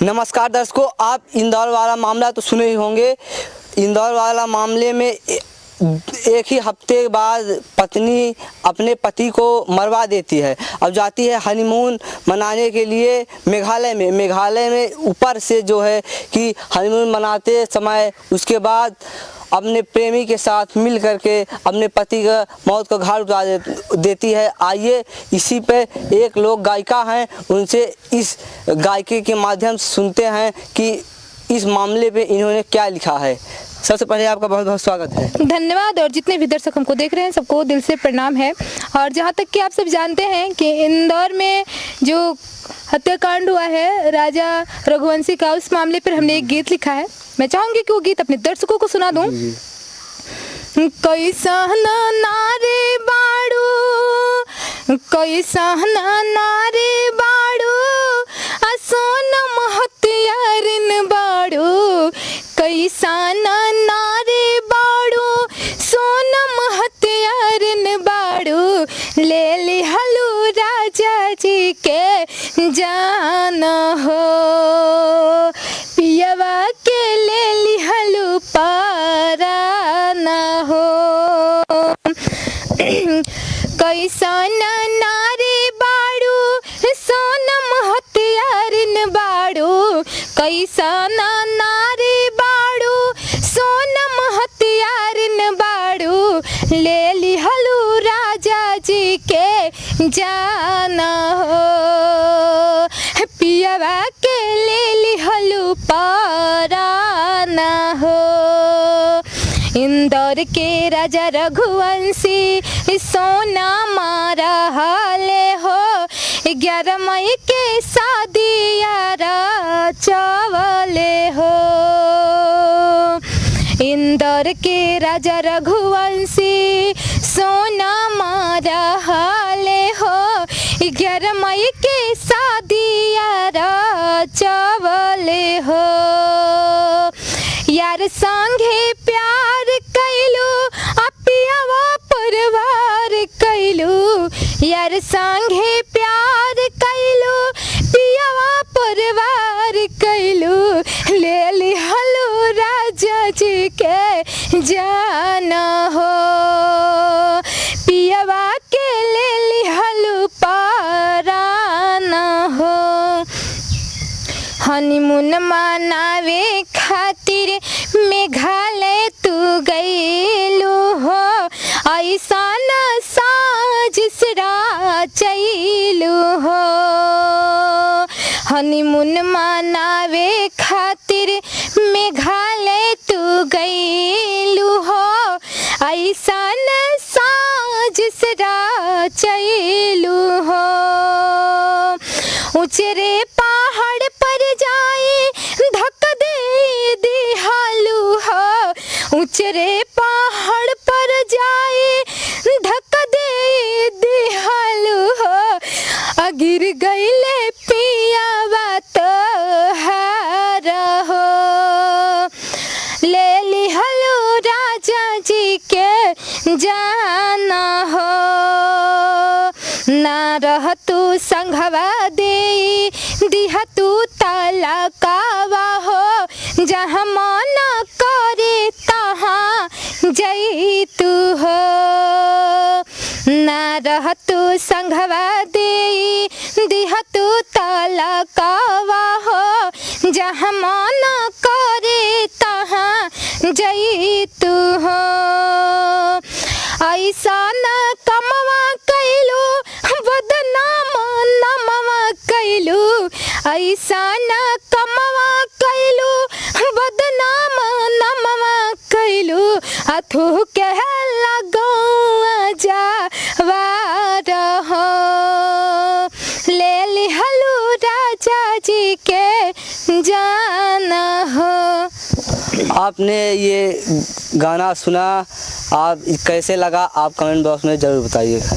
नमस्कार दर्शकों, आप इंदौर वाला मामला तो सुने ही होंगे। इंदौर वाला मामले में एक ही हफ्ते बाद पत्नी अपने पति को मरवा देती है। अब जाती है हनीमून मनाने के लिए मेघालय में ऊपर से जो है कि हनीमून मनाते समय उसके बाद अपने प्रेमी के साथ मिल करके अपने पति का मौत का घाट उतार देती है। आइए इसी पे एक लोक गायिका हैं, उनसे इस गायकी के माध्यम से सुनते हैं कि इस मामले पे इन्होंने क्या लिखा है। सबसे पहले आपका बहुत बहुत स्वागत है। धन्यवाद। और जितने भी दर्शक हमको देख रहे हैं सबको दिल से प्रणाम है। और जहाँ तक कि आप सब जानते हैं कि इंदौर में जो हत्याकांड हुआ है राजा रघुवंशी का, उस मामले पर हमने एक गीत लिखा है। मैं चाहूंगी कि वो गीत अपने दर्शकों को सुना दूं। कैसा नारे बाड़ू, कैसा नारे बाड़ू, असोनम हत्यारिन बाड़ू, कैसा नारे बाड़ू, सोनम हत्यारिन बाड़ू, ले लिहलू राजा जी के जाना हो, पियवा के ले लिहलू पाराना हो। कैसा नारे बाड़ू, सोनम हत्यारिन बाड़ू, कैसा नारे बाड़ू, सोनम हत्यारिन बाड़ू, ले लिहलू राजा जी के जाना हो, पियवा के ले लिहलू पाराना हो। इंदौर के राजा रघुवंशी सोना मारा हाले हो, 11 मई के शादियारा चावले हो। इंदौर के राजा रघुवंशी सोना मारा हाले हो, 11 मई के शादियारा चावले हो। यार संगे प्यार कैलू, अपियावा परिवार कैलू, यार संगे प्यार कैलू, पियावा परिवार कैलू, ले लिहलू राजा जी के जाना हो, पियावा के ले लिहलू पाराना हो। हनीमून मनावे खातिर मेघालय तू गईलू हो, ऐसा न साजिश रचैलू हो। हनीमून मनावे खातिर मेघालय तू गईलू हो, ऐसा न साजिश रचैलू हो। ऊंचे पहाड़ पर जाए धक दे दिहालू हो, ऊंचे पहाड़ पर जाए धक दे दिहालू हो, अगिर गईले पियावा तो हार हो, ले लिहलू राजा जी के जाना हो। ना रह तू संघवा दे दिहा तू तलकावा हो, जहाँ मन करे तहाँ जई तू हो। ना रह तू संघवा दे दिहा तू तलकावा हो, जहाँ मन करे तहाँ जई तू हो। ऐसा न कमवा कैलू, बदनाम नमवा कैलू, ऐसा न कमवा कैलू, बदनाम नमवा कैलू, अथू के लगौआ जावार हो, ले लिहलू राजा जी के जाना हो। आपने ये गाना सुना, आप कैसे लगा आप कमेंट बॉक्स में ज़रूर बताइएगा।